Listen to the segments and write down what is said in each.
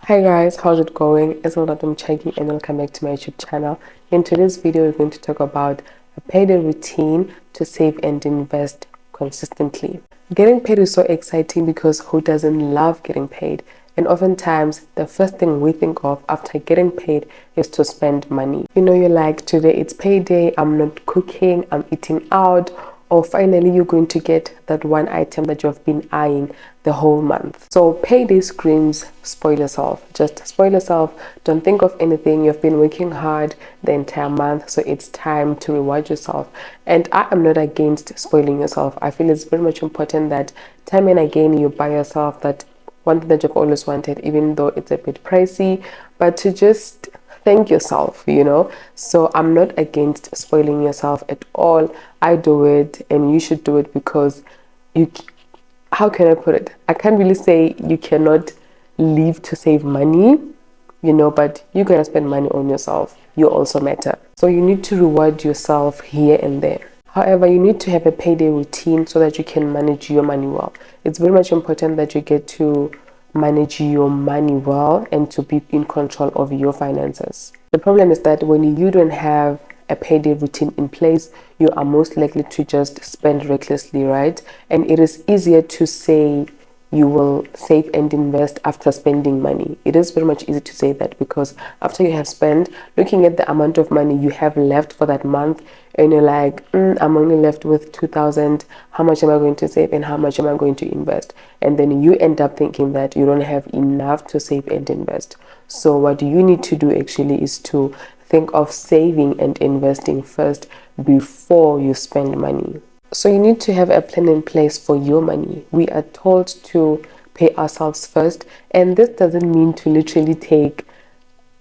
Hi guys, how's it going? It's I'm checking and welcome back to my YouTube channel. In today's video, we're going to talk about a payday routine to save and invest consistently. Getting paid is so exciting because who doesn't love getting paid? And oftentimes, the first thing we think of after getting paid is to spend money. You're like, today it's payday, I'm not cooking, I'm eating out, or finally you're going to get that one item that you've been eyeing the whole month. So payday screams spoil yourself. Just spoil yourself. Don't think of anything. You've been working hard the entire month, so it's time to reward yourself. And I am not against spoiling yourself. I feel it's very much important that time and again you buy yourself that one thing that you've always wanted, even though it's a bit pricey, but to just thank yourself. So I'm not against spoiling yourself at all. I do it and you should do it because you, how can I put it? I can't really say you cannot live to save money, but you gotta spend money on yourself. You also matter. So you need to reward yourself here and there. However, you need to have a payday routine so that you can manage your money well. It's very much important that you get to manage your money well and to be in control of your finances. The problem is that when you don't have a payday routine in place, you are most likely to just spend recklessly, right? And it is easier to say you will save and invest after spending money. It is very much easy to say that because after you have spent, looking at the amount of money you have left for that month, and you're like, I'm only left with 2,000. How much am I going to save and how much am I going to invest? And then you end up thinking that you don't have enough to save and invest. So what you need to do actually is to think of saving and investing first before you spend money. So you need to have a plan in place for your money. We are told to pay ourselves first, and this doesn't mean to literally take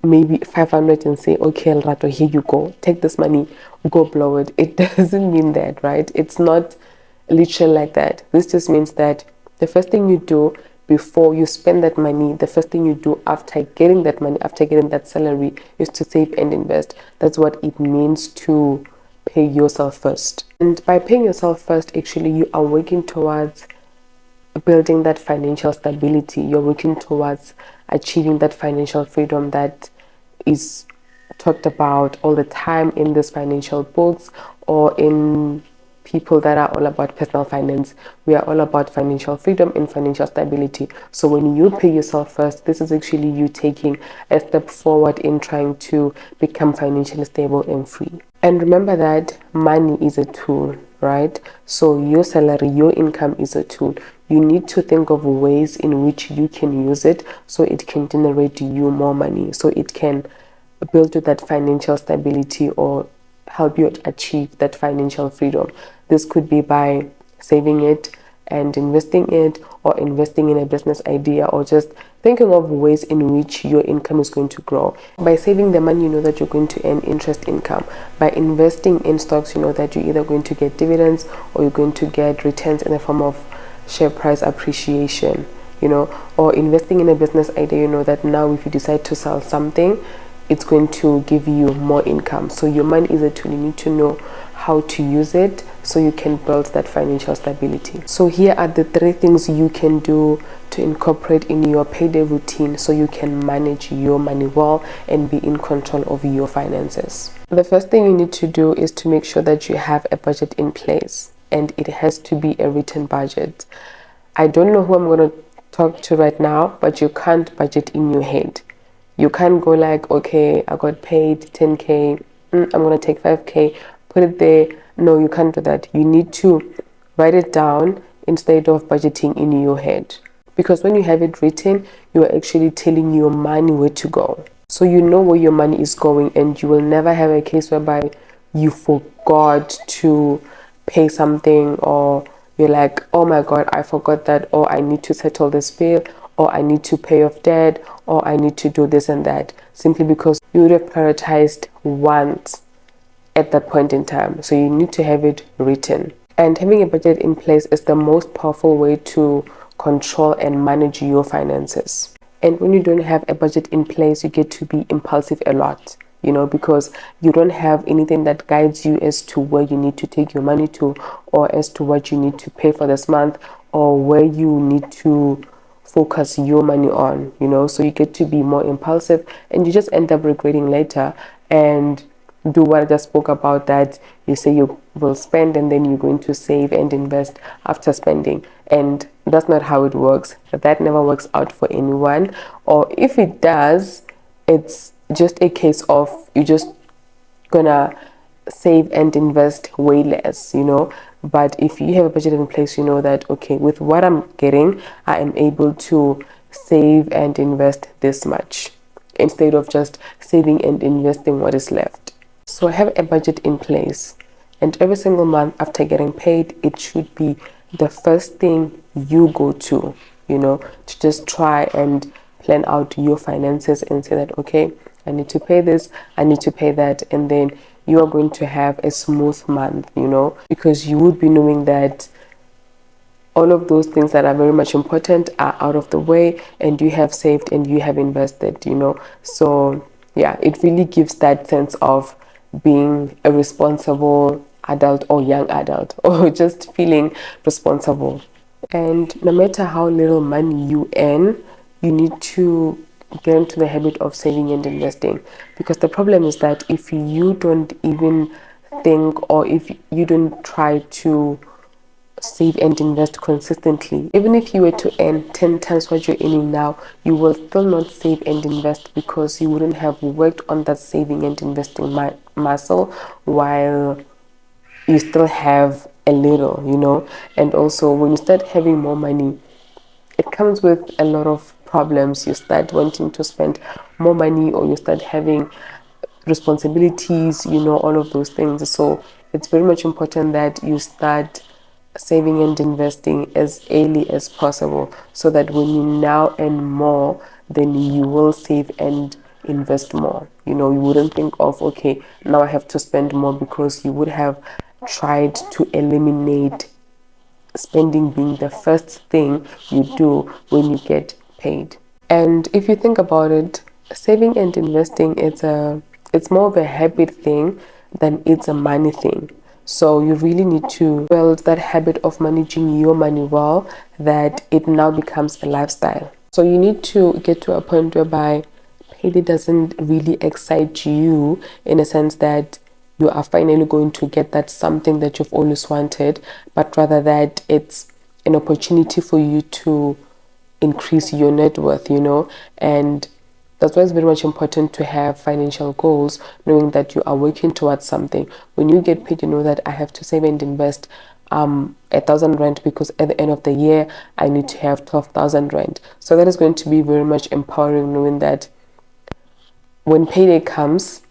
maybe 500 and say, okay, Rato, here you go, take this money, go blow it. It doesn't mean that, right? It's not literal like that. This just means that the first thing you do before you spend that money, the first thing you do after getting that money, after getting that salary, is to save and invest. That's what it means to pay yourself first. And by paying yourself first, actually, you are working towards building that financial stability. You're working towards achieving that financial freedom that is talked about all the time in these financial books or in people that are all about personal finance. We are all about financial freedom and financial stability. So when you pay yourself first, this is actually you taking a step forward in trying to become financially stable and free. And remember that money is a tool, right? So your salary, your income is a tool. You need to think of ways in which you can use it so it can generate you more money, so it can build you that financial stability or help you achieve that financial freedom. This could be by saving it and investing it, or investing in a business idea, or just thinking of ways in which your income is going to grow. By saving the money, you know that you're going to earn interest income. By investing in stocks, you know that you're either going to get dividends or you're going to get returns in the form of share price appreciation, or investing in a business idea, you know that now if you decide to sell something, it's going to give you more income. So your money is a tool. You need to know how to use it so you can build that financial stability. So here are the 3 things you can do to incorporate in your payday routine so you can manage your money well and be in control of your finances. The first thing you need to do is to make sure that you have a budget in place, and it has to be a written budget. I don't know who I'm going to talk to right now, but you can't budget in your head. You can't go like, okay, I got paid 10K, I'm going to take 5K, put it there. No, you can't do that. You need to write it down instead of budgeting in your head. Because when you have it written, you are actually telling your money where to go. So you know where your money is going, and you will never have a case whereby you forgot to pay something, or you're like, oh my God, I forgot that, or I need to settle this bill, or I need to pay off debt, or I need to do this and that, simply because you would have prioritized wants at that point in time. So you need to have it written. And having a budget in place is the most powerful way to control and manage your finances. And when you don't have a budget in place, you get to be impulsive a lot, because you don't have anything that guides you as to where you need to take your money to, or as to what you need to pay for this month, or where you need to focus your money on, so you get to be more impulsive and you just end up regretting later and do what I just spoke about, that you say you will spend and then you're going to save and invest after spending, and that's not how it works. That never works out for anyone, or if it does, it's just a case of you just gonna save and invest way less, but if you have a budget in place, you know that okay, with what I'm getting, I am able to save and invest this much instead of just saving and investing what is left. So have a budget in place, and every single month after getting paid, it should be the first thing you go to just try and plan out your finances and say that okay, I need to pay this, I need to pay that, and then you are going to have a smooth month, because you would be knowing that all of those things that are very much important are out of the way, and you have saved and you have invested, so yeah, it really gives that sense of being a responsible adult or young adult or just feeling responsible. And no matter how little money you earn, you need to get into the habit of saving and investing, because the problem is that if you don't even think, or if you don't try to save and invest consistently, even if you were to earn 10 times what you're earning now, you will still not save and invest because you wouldn't have worked on that saving and investing muscle while you still have a little. And also when you start having more money, it comes with a lot of problems. You start wanting to spend more money, or you start having responsibilities, all of those things. So it's very much important that you start saving and investing as early as possible, so that when you now earn more, then you will save and invest more. You wouldn't think of okay, now I have to spend more, because you would have tried to eliminate spending being the first thing you do when you get paid. And if you think about it, saving and investing, it's more of a habit thing than it's a money thing. So you really need to build that habit of managing your money well, that it now becomes a lifestyle. So you need to get to a point whereby payday doesn't really excite you, in a sense that you are finally going to get that something that you've always wanted, but rather that it's an opportunity for you to increase your net worth, and that's why it's very much important to have financial goals, knowing that you are working towards something. When you get paid, you know that I have to save and invest 1,000 rand, because at the end of the year I need to have 12,000 rand. So that is going to be very much empowering, knowing that when payday comes,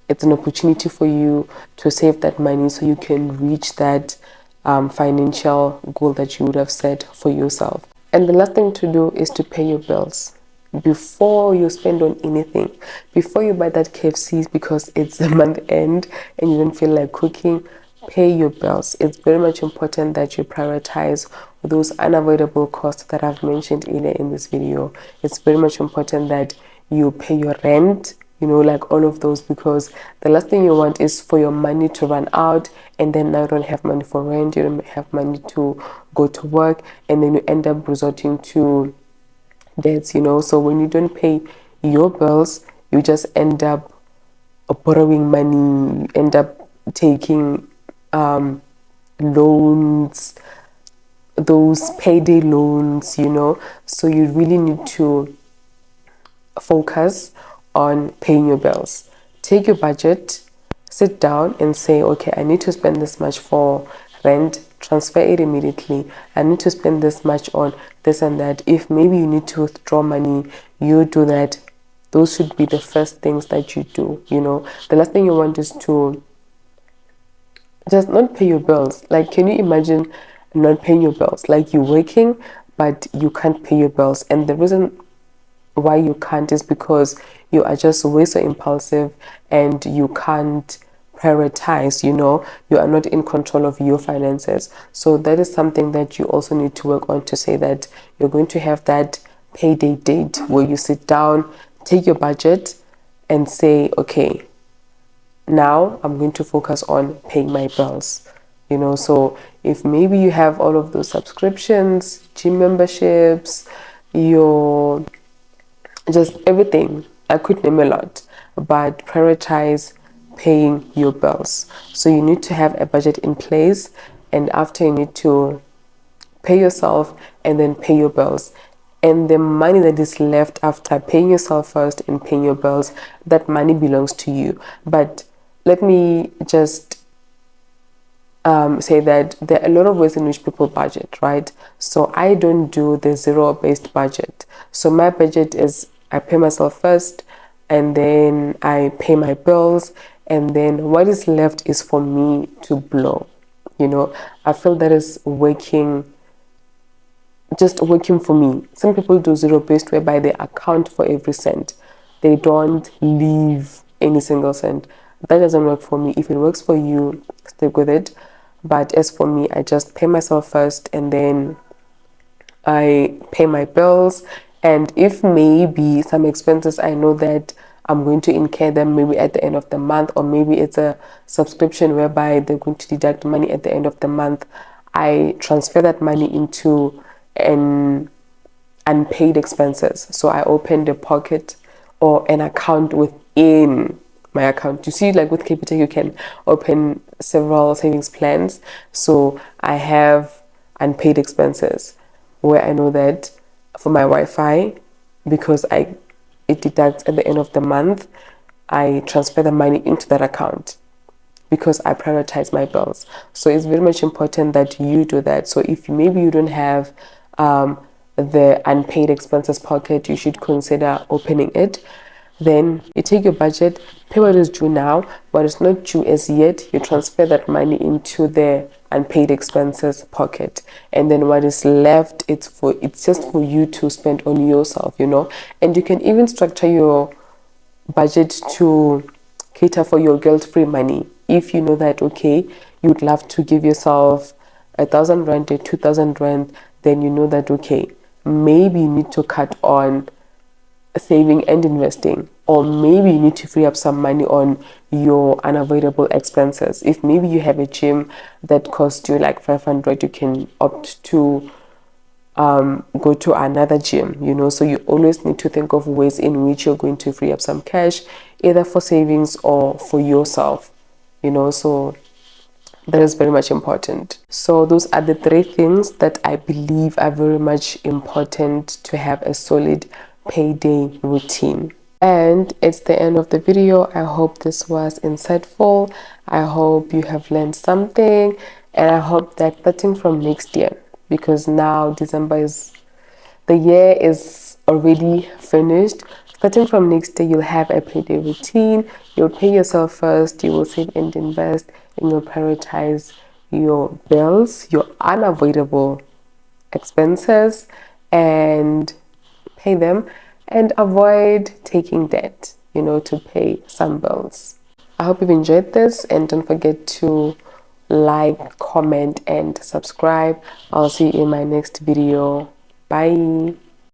it's an opportunity for you to save that money so you can reach that financial goal that you would have set for yourself. And the last thing to do is to pay your bills before you spend on anything. Before you buy that KFC because it's a month end and you don't feel like cooking, pay your bills. It's very much important that you prioritize those unavoidable costs that I've mentioned earlier in this video. It's very much important that you pay your rent, like all of those, because the last thing you want is for your money to run out, and then now you don't have money for rent, you don't have money to go to work, and then you end up resorting to debts. So when you don't pay your bills, you just end up borrowing money, you end up taking loans, those payday loans, so you really need to focus on paying your bills. Take your budget, sit down and say, okay, I need to spend this much for rent, transfer it immediately. I need to spend this much on this and that. If maybe you need to withdraw money, you do that. Those should be the first things that you do. The last thing you want is to just not pay your bills. Like, can you imagine not paying your bills? Like, you're working but you can't pay your bills, and the reason why you can't is because you are just way so impulsive and you can't prioritize. You are not in control of your finances. So that is something that you also need to work on, to say that you're going to have that payday date where you sit down, take your budget and say, okay, now I'm going to focus on paying my bills. So if maybe you have all of those subscriptions, gym memberships, your, just everything. I could name a lot, but prioritize paying your bills. So you need to have a budget in place, and after, you need to pay yourself and then pay your bills. And the money that is left after paying yourself first and paying your bills, that money belongs to you. But let me just say that there are a lot of ways in which people budget, right? So I don't do the zero-based budget. So my budget is, I pay myself first, and then I pay my bills, and then what is left is for me to blow. I feel that is working, just working for me. Some people do zero-based, whereby they account for every cent. They don't leave any single cent. That doesn't work for me. If it works for you, stick with it. But as for me, I just pay myself first, and then I pay my bills. And if maybe some expenses, I know that I'm going to incur them maybe at the end of the month, or maybe it's a subscription whereby they're going to deduct money at the end of the month, I transfer that money into an unpaid expenses. So I opened a pocket or an account within my account. You see, like with Capita, you can open several savings plans. So I have unpaid expenses where I know that for my Wi-Fi, because it deducts at the end of the month, I transfer the money into that account because I prioritize my bills. So it's very much important that you do that. So if maybe you don't have the unpaid expenses pocket, you should consider opening it. Then you take your budget, pay what is due now, what is not due as yet, you transfer that money into the unpaid expenses pocket, and then what is left, it's just for you to spend on yourself. And you can even structure your budget to cater for your guilt-free money. If you know that, okay, you'd love to give yourself 1,000 rand or 2,000 rand, then you know that, okay, maybe you need to cut on saving and investing, or maybe you need to free up some money on your unavoidable expenses. If maybe you have a gym that costs you like 500, you can opt to go to another gym. So you always need to think of ways in which you're going to free up some cash, either for savings or for yourself. So that is very much important. So those are the 3 things that I believe are very much important to have a solid payday routine. And it's the end of the video. I hope this was insightful. I hope you have learned something, and I hope that starting from next year, because now December the year is already finished. Starting from next year, you'll have a payday routine. You'll pay yourself first, you will save and invest, and you'll prioritize your bills, your unavoidable expenses, and pay them, and avoid taking debt, to pay some bills. I hope you've enjoyed this, and don't forget to like, comment, and subscribe. I'll see you in my next video. Bye.